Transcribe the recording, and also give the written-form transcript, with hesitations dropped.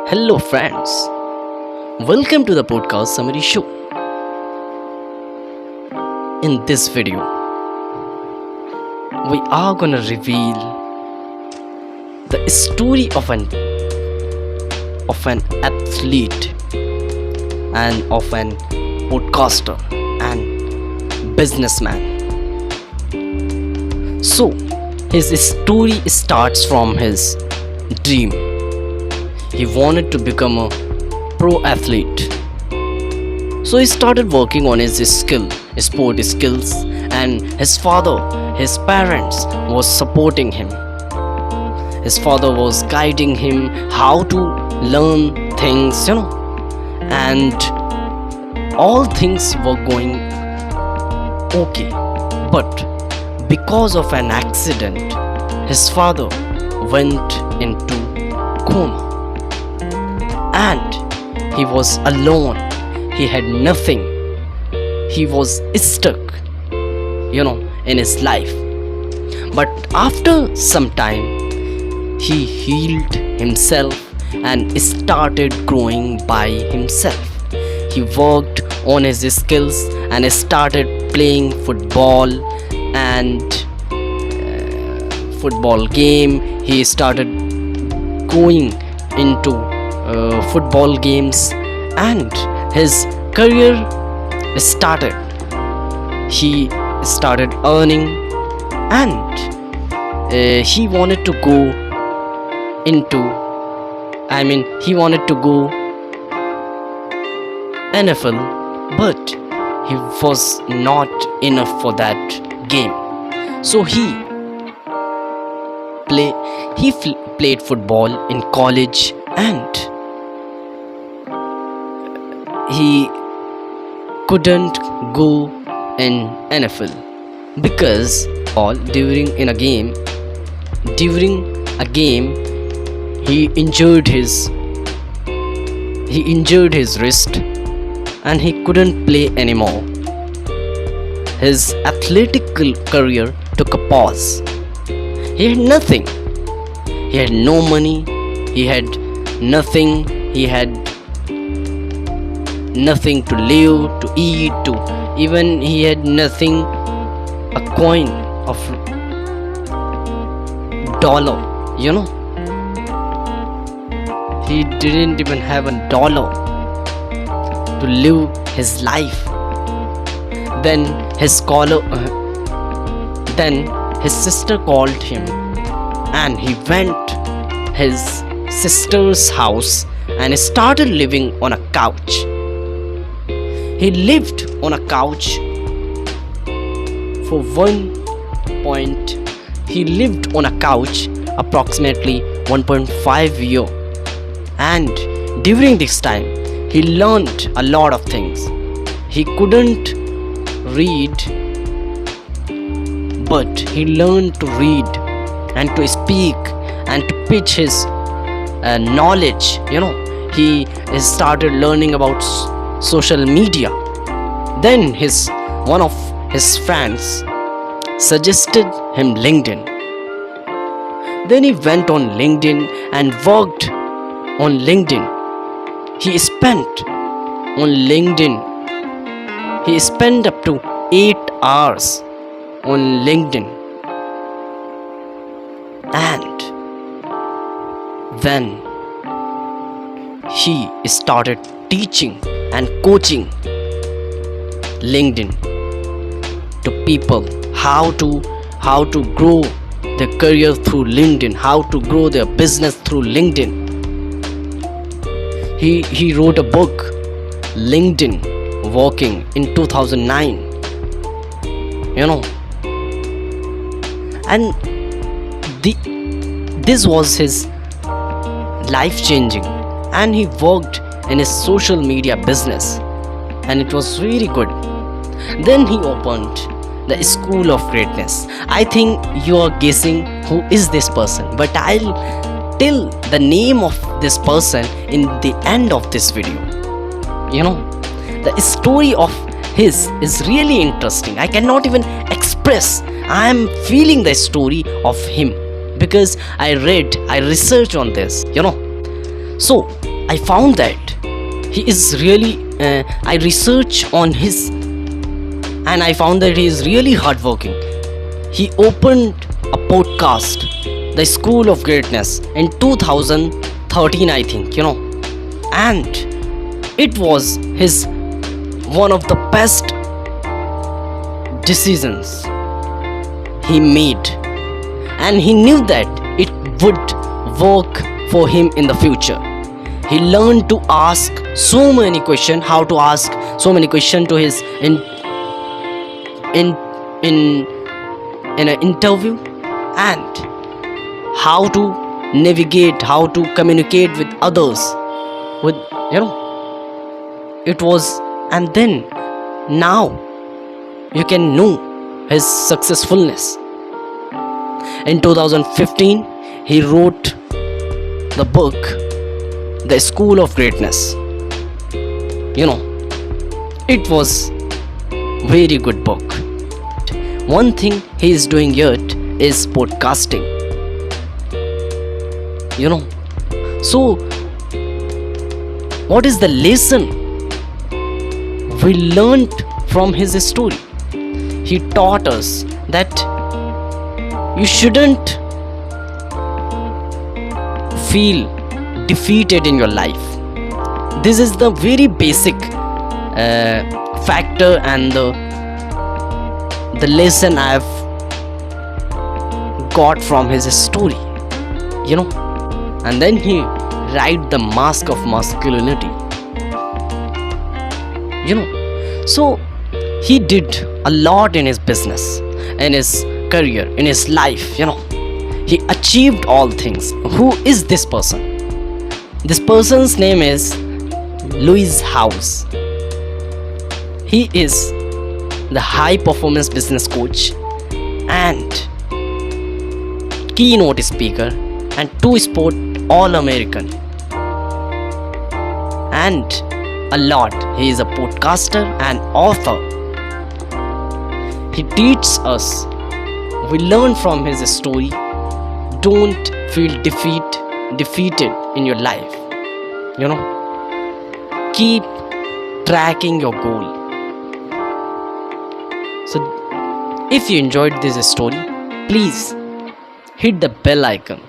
Hello, friends. Welcome to the podcast summary show. In this video, we are gonna reveal the story of an athlete and of an podcaster and businessman. So, his story starts from his dream. He wanted to become a pro athlete. So he started working on his sport skills, and his parents was supporting him. His father was guiding him how to learn things, and all things were going okay. But because of an accident, his father went into coma. And he was alone. He had nothing. He was stuck, in his life. But after some time, he healed himself and started growing by himself. He worked on his skills and started playing football and football game. He started going into football games, and his career started. He started earning, and he wanted to go NFL, but he was not enough for that game. So he played football in college, and he couldn't go in NFL because during a game he injured his wrist and he couldn't play anymore. His athletic career took a pause. He had nothing. He had no money. He had nothing. He had nothing to live, to eat, even he had nothing, a coin of dollar, he didn't even have a dollar to live his life. Then his sister called him, and he went his sister's house and started living on a couch. He lived on a couch for approximately 1.5 years, and during this time he learned a lot of things. He couldn't read, but he learned to read and to speak and to pitch his knowledge. He started learning about social media. Then one of his friends suggested him LinkedIn. Then he went on LinkedIn and worked on LinkedIn. He spent up to 8 hours on LinkedIn, and then he started teaching and coaching LinkedIn to people how to grow their career through LinkedIn, how to grow their business through LinkedIn. He wrote a book, LinkedIn Walking, in 2009. And this was his life changing, and he worked in his social media business, and it was really good. Then he opened the School of Greatness. I think you are guessing who is this person, but I'll tell the name of this person in the end of this video. The story of his is really interesting. I cannot even express. I am feeling the story of him because I researched on this. So I found that he is really I researched on his, and I found that he is really hardworking. He opened a podcast, The School of Greatness, in 2013, I think, and it was his one of the best decisions he made, and he knew that it would work for him in the future. He learned to ask so many questions, how to ask so many questions to his in an interview, and how to navigate, how to communicate with others, with it was. And then now you can know his successfulness. In 2015 he wrote the book The School of Greatness. It was very good book. One thing he is doing yet is podcasting. So what is the lesson we learned from his story? He taught us that you shouldn't feel defeated in your life. This is the very basic factor and the lesson I've got from his story. And then he write The Mask of Masculinity. So he did a lot in his business, in his career, in his life. He achieved all things. Who is this person? This person's name is Lewishowes. He is the high performance business coach and keynote speaker and two-sport All-American, and a lot. He is a podcaster and author. He teaches us, we learn from his story, don't feel defeated in your life. Keep tracking your goal. So if you enjoyed this story, please hit the bell icon